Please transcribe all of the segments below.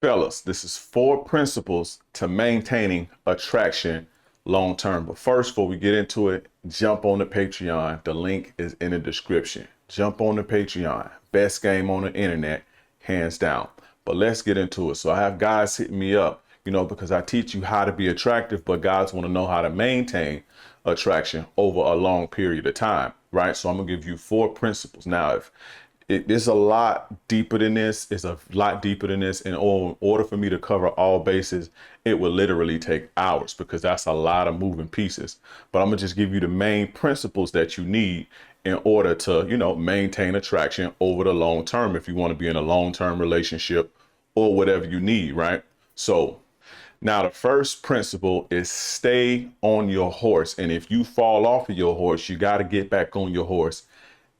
Fellas, this is 4 principles to maintaining attraction long term. But first, before we get into it, jump on the Patreon. The link is in the description. Jump on the Patreon. Best game on the internet, hands down. But let's get into it. So I have guys hitting me up, because I teach you how to be attractive, but guys want to know how to maintain attraction over a long period of time, right? So I'm gonna give you 4 principles. Now, if it is a lot deeper than this. It's a lot deeper than this. In order for me to cover all bases, it would literally take hours because that's a lot of moving pieces. But I'm gonna just give you the main principles that you need in order to, maintain attraction over the long term if you want to be in a long-term relationship or whatever you need, right? So now the first principle is stay on your horse. And if you fall off of your horse, you got to get back on your horse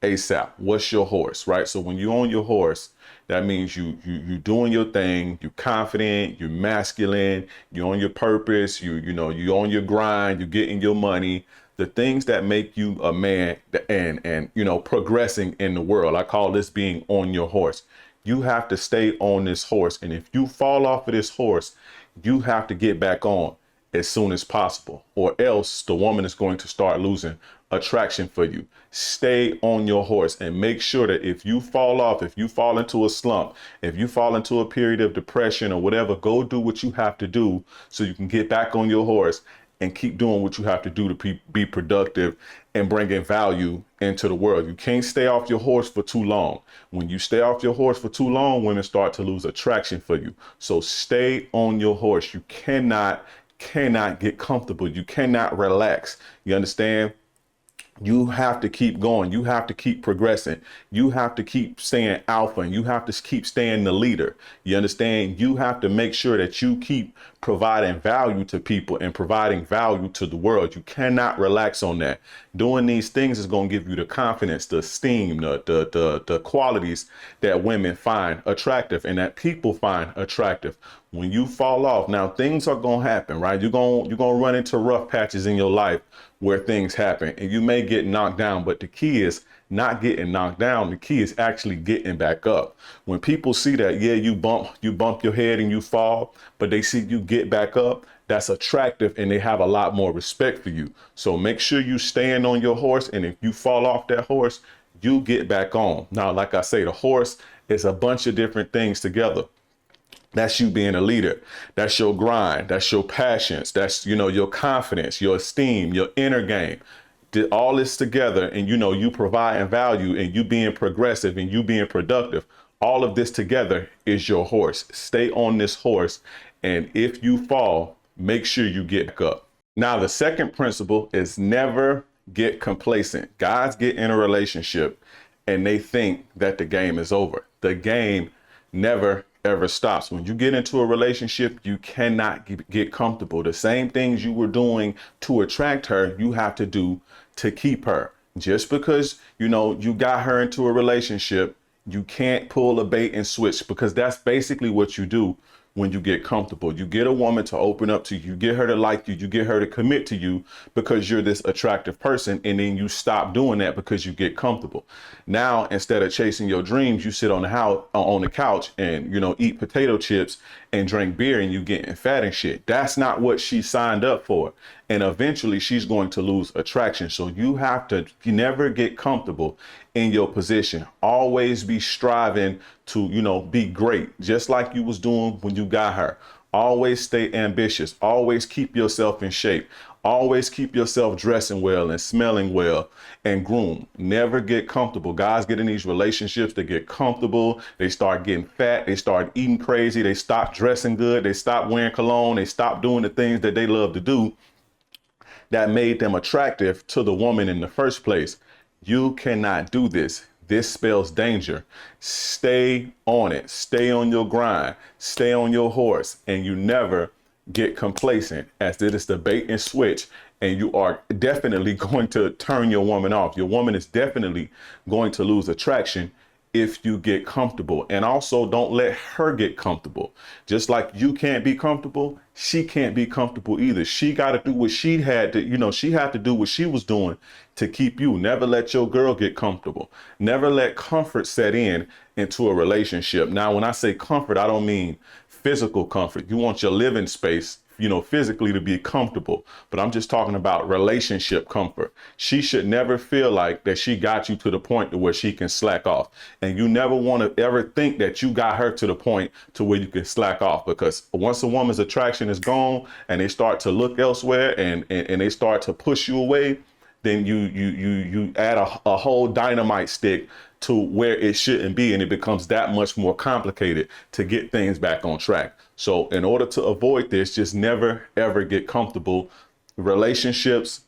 ASAP. What's your horse, right? So when you're on your horse, that means you doing your thing, you're confident, you're masculine, you're on your purpose, you're on your grind, you're getting your money, the things that make you a man and progressing in the world. I call this being on your horse. You have to stay on this horse. And if you fall off of this horse, you have to get back on as soon as possible, or else the woman is going to start losing attraction for you. Stay on your horse and make sure that if you fall off, if you fall into a slump, if you fall into a period of depression or whatever, go do what you have to do so you can get back on your horse and keep doing what you have to do to be productive and bringing value into the world. You can't stay off your horse for too long. When you stay off your horse for too long, women start to lose attraction for you. So stay on your horse. You cannot get comfortable. You cannot relax. You understand? You have to keep going. You have to keep progressing. You have to keep staying alpha, and you have to keep staying the leader. You understand? You have to make sure that you keep providing value to people and providing value to the world. You cannot relax on that. Doing these things is going to give you the confidence, the esteem, the qualities that women find attractive and that people find attractive. When you fall off, now things are going to happen, right? You're going to run into rough patches in your life where things happen and you may get knocked down, but the key is not getting knocked down. The key is actually getting back up. When people see that, yeah, you bump your head and you fall, but they see you get back up, that's attractive and they have a lot more respect for you. So make sure you stand on your horse, and if you fall off that horse, you get back on. Now, like I say, the horse is a bunch of different things together. That's you being a leader. That's your grind. That's your passions. That's, your confidence, your esteem, your inner game. All this together, and, you providing value and you being progressive and you being productive. All of this together is your horse. Stay on this horse. And if you fall, make sure you get back up. Now, the second principle is never get complacent. Guys get in a relationship and they think that the game is over. The game never ever stops. When you get into a relationship, you cannot get comfortable. The same things you were doing to attract her, you have to do to keep her. Just because, you got her into a relationship, you can't pull a bait and switch, because that's basically what you do when you get comfortable. You get a woman to open up to you, you get her to like you, you get her to commit to you because you're this attractive person, and then you stop doing that because you get comfortable. Now, instead of chasing your dreams, you sit on the couch and, eat potato chips and drink beer, and you getting fat and shit. That's not what she signed up for. And eventually she's going to lose attraction. So you have to never get comfortable in your position. Always be striving to, be great, just like you was doing when you got her. Always stay ambitious. Always keep yourself in shape. Always keep yourself dressing well and smelling well and groomed. Never get comfortable. Guys get in these relationships, they get comfortable. They start getting fat. They start eating crazy. They stop dressing good. They stop wearing cologne. They stop doing the things that they love to do that made them attractive to the woman in the first place. You cannot do this. This spells danger. Stay on it. Stay on your grind. Stay on your horse. And you never get complacent, as it is the bait and switch. And you are definitely going to turn your woman off. Your woman is definitely going to lose attraction if you get comfortable. And also, don't let her get comfortable. Just like you can't be comfortable, she can't be comfortable either. She got to do what she had to, she had to do what she was doing to keep you. Never let your girl get comfortable. Never let comfort set into a relationship. Now, when I say comfort, I don't mean physical comfort. You want your living space, physically to be comfortable. But I'm just talking about relationship comfort. She should never feel like that she got you to the point to where she can slack off. And you never want to ever think that you got her to the point to where you can slack off, because once a woman's attraction is gone and they start to look elsewhere and they start to push you away, then you add a whole dynamite stick to where it shouldn't be, and it becomes that much more complicated to get things back on track. So in order to avoid this, just never ever get comfortable. Relationships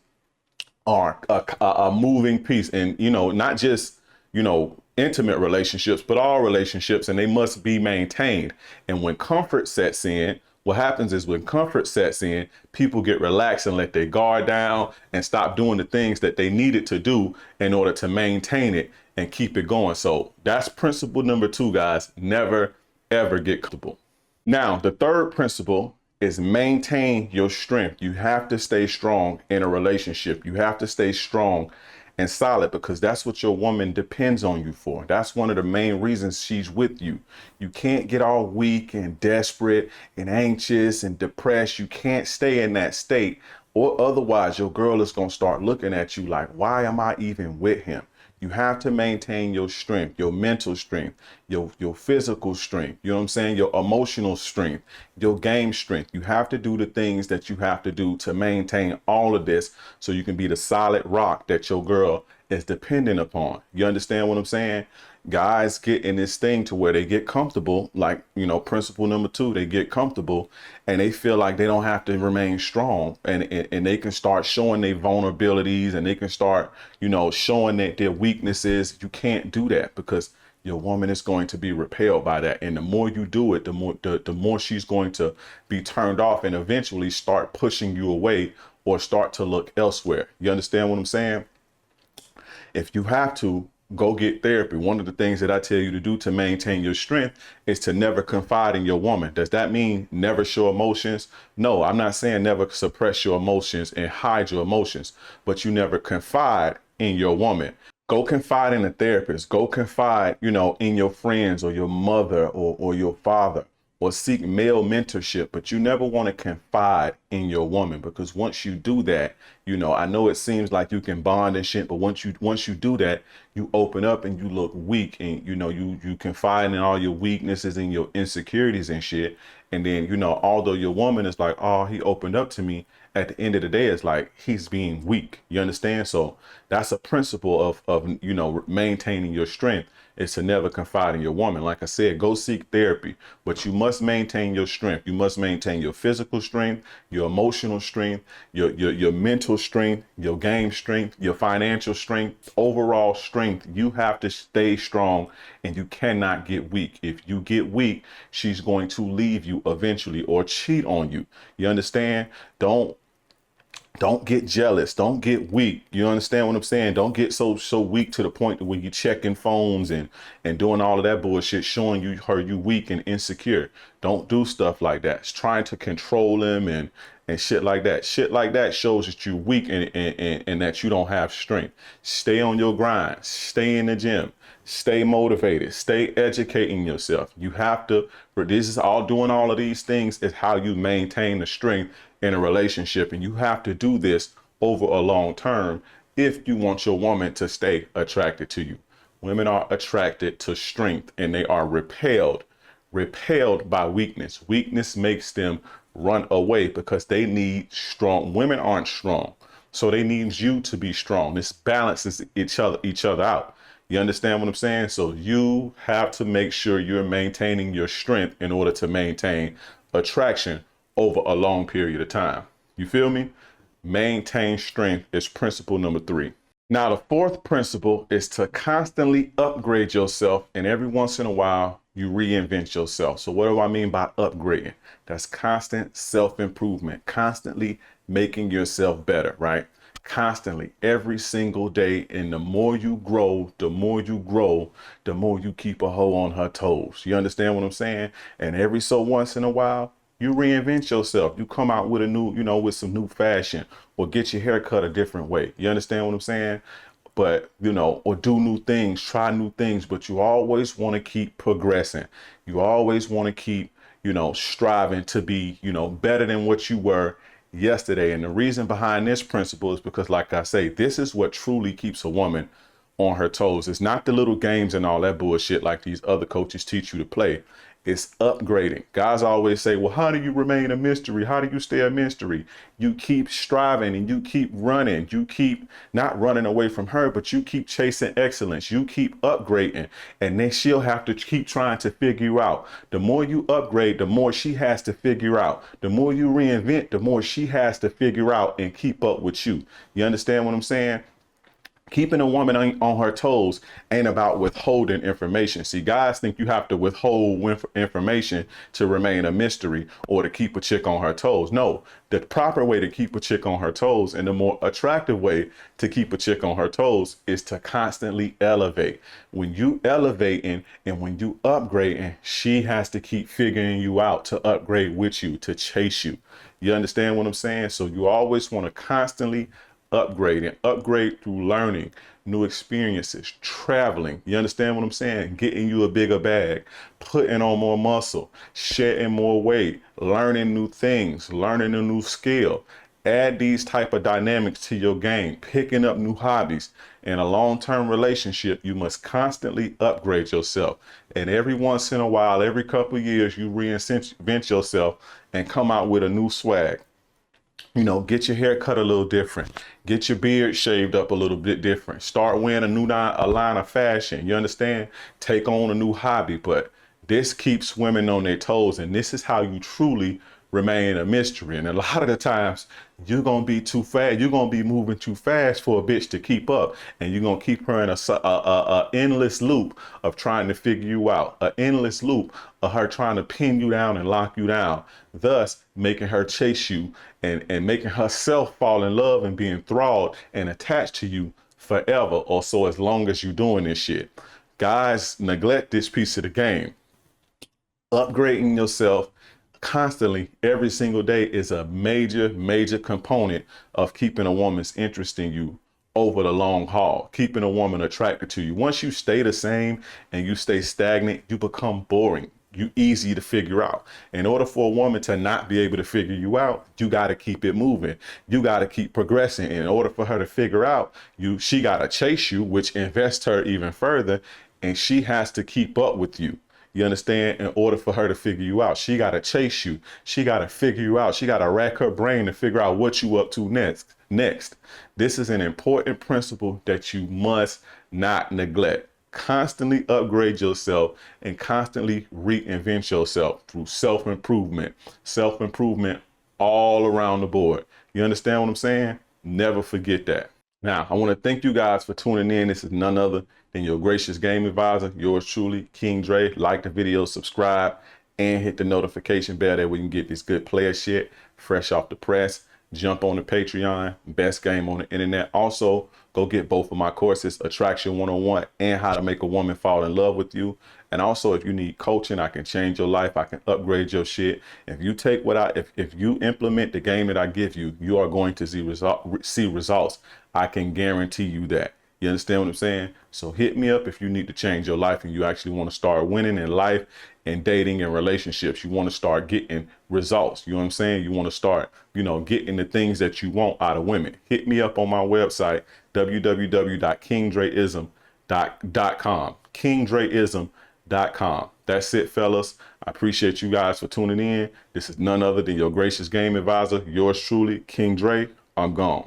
are a moving piece, and not just intimate relationships, but all relationships, and they must be maintained. And when comfort sets in, what happens is when comfort sets in, people get relaxed and let their guard down and stop doing the things that they needed to do in order to maintain it and keep it going. So that's principle number 2, guys. Never, ever get comfortable. Now, the third principle is maintain your strength. You have to stay strong in a relationship. You have to stay strong and solid, because that's what your woman depends on you for. That's one of the main reasons she's with you. You can't get all weak and desperate and anxious and depressed. You can't stay in that state, or otherwise your girl is going to start looking at you like, why am I even with him? You have to maintain your strength, your mental strength, your physical strength, you know what I'm saying? Your emotional strength, your game strength. You have to do the things that you have to do to maintain all of this so you can be the solid rock that your girl is dependent upon. You understand what I'm saying? Guys get in this thing to where they get comfortable, like, principle number 2, they get comfortable and they feel like they don't have to remain strong, and they can start showing their vulnerabilities, and they can start, showing their weaknesses. You can't do that, because your woman is going to be repelled by that. And the more you do it, the more she's going to be turned off and eventually start pushing you away or start to look elsewhere. You understand what I'm saying? If you have to, go get therapy. One of the things that I tell you to do to maintain your strength is to never confide in your woman. Does that mean never show emotions? No, I'm not saying never suppress your emotions and hide your emotions, but you never confide in your woman. Go confide in a therapist. Go confide, in your friends or your mother or your father, or seek male mentorship. But you never want to confide in your woman, because once you do that, I know it seems like you can bond and shit, but once you do that, you open up and you look weak, and you confide in all your weaknesses and your insecurities and shit. And then, although your woman is like, oh, he opened up to me, at the end of the day, it's like he's being weak. You understand? So that's a principle of maintaining your strength, is to never confide in your woman. Like I said, go seek therapy, but you must maintain your strength. You must maintain your physical strength, your emotional strength, your mental strength, your game strength, your financial strength, overall strength. You have to stay strong, and you cannot get weak. If you get weak, she's going to leave you eventually or cheat on you. You understand? Don't get jealous. Don't get weak. You understand what I'm saying? Don't get so weak to the point that when you're checking phones and doing all of that bullshit, showing you weak and insecure. Don't do stuff like that. It's trying to control him and shit like that. Shit like that shows that you're weak and that you don't have strength. Stay on your grind. Stay in the gym. Stay motivated. Stay educating yourself. You have to, this is all, doing all of these things is how you maintain the strength in a relationship. And you have to do this over a long term if you want your woman to stay attracted to you. Women are attracted to strength, and they are repelled by weakness. Weakness makes them run away because they need strong. Women aren't strong, so they need you to be strong. This balances each other out. You understand what I'm saying? So you have to make sure you're maintaining your strength in order to maintain attraction over a long period of time. You feel me? Maintain strength is principle number 3. Now, the fourth principle is to constantly upgrade yourself, and every once in a while, you reinvent yourself. So what do I mean by upgrading? That's constant self-improvement, constantly making yourself better, right? Constantly, every single day. And the more you grow, the more you keep a hoe on her toes. You understand what I'm saying? And every so once in a while, you reinvent yourself. You come out with a new, with some new fashion, or get your hair cut a different way. You understand what I'm saying? But, or do new things, try new things, but you always want to keep progressing. You always want to keep, striving to be, better than what you were yesterday. And the reason behind this principle is because, like I say, this is what truly keeps a woman on her toes. It's not the little games and all that bullshit like these other coaches teach you to play. It's upgrading. Guys always say, well, how do you remain a mystery? How do you stay a mystery? You keep striving and you keep running. You keep not running away from her, but you keep chasing excellence. You keep upgrading, and then she'll have to keep trying to figure you out. The more you upgrade, the more she has to figure out. The more you reinvent, the more she has to figure out and keep up with you. You understand what I'm saying? Keeping a woman on her toes ain't about withholding information. See, guys think you have to withhold information to remain a mystery or to keep a chick on her toes. No, the proper way to keep a chick on her toes and the more attractive way to keep a chick on her toes is to constantly elevate. When you elevating and when you upgrading, she has to keep figuring you out to upgrade with you, to chase you. You understand what I'm saying? So you always want to constantly upgrade and upgrade through learning, new experiences, traveling. You understand what I'm saying? Getting you a bigger bag, putting on more muscle, shedding more weight, learning new things, learning a new skill. Add these type of dynamics to your game, picking up new hobbies. In a long-term relationship, you must constantly upgrade yourself. And every once in a while, every couple of years, you reinvent yourself and come out with a new swag. Get your hair cut a little different. Get your beard shaved up a little bit different. Start wearing a line of fashion. You understand? Take on a new hobby. But this keeps women on their toes. And this is how you truly remain a mystery. And a lot of the times you're going to be too fast. You're going to be moving too fast for a bitch to keep up. And you're going to keep her in a endless loop of trying to figure you out. An endless loop of her trying to pin you down and lock you down. Thus making her chase you and making herself fall in love and be enthralled and attached to you forever, or so as long as you're doing this shit. Guys neglect this piece of the game. Upgrading yourself constantly every single day is a major component of keeping a woman's interest in you over the long haul, keeping a woman attracted to you. Once you stay the same and you stay stagnant, you become boring. You easy to figure out. In order for a woman to not be able to figure you out, you got to keep it moving. You got to keep progressing. In order for her to figure out you, she got to chase you, which invests her even further. And she has to keep up with you. You understand? In order for her to figure you out, she got to chase you. She got to figure you out. She got to rack her brain to figure out what you up to next. This is an important principle that you must not neglect. Constantly upgrade yourself and constantly reinvent yourself through self-improvement all around the board. You understand what I'm saying? Never forget that. Now, I want to thank you guys for tuning in. This is none other than your gracious game advisor, yours truly, King Dre. Like the video, subscribe, and hit the notification bell. That we can get this good player shit fresh off the press. Jump on the Patreon, best game on the internet. Also, go get both of my courses, Attraction 101 and How to Make a Woman Fall in Love with You. And also, if you need coaching, I can change your life. I can upgrade your shit. If you take if you implement the game that I give you, you are going to see results. I can guarantee you that. You understand what I'm saying? So hit me up if you need to change your life and you actually want to start winning in life and dating and relationships. You want to start getting results. You know what I'm saying? You want to start, getting the things that you want out of women. Hit me up on my website, www.kingdreism.com. kingdreism.com. That's it, fellas. I appreciate you guys for tuning in. This is none other than your gracious game advisor, yours truly, King Dre. I'm gone.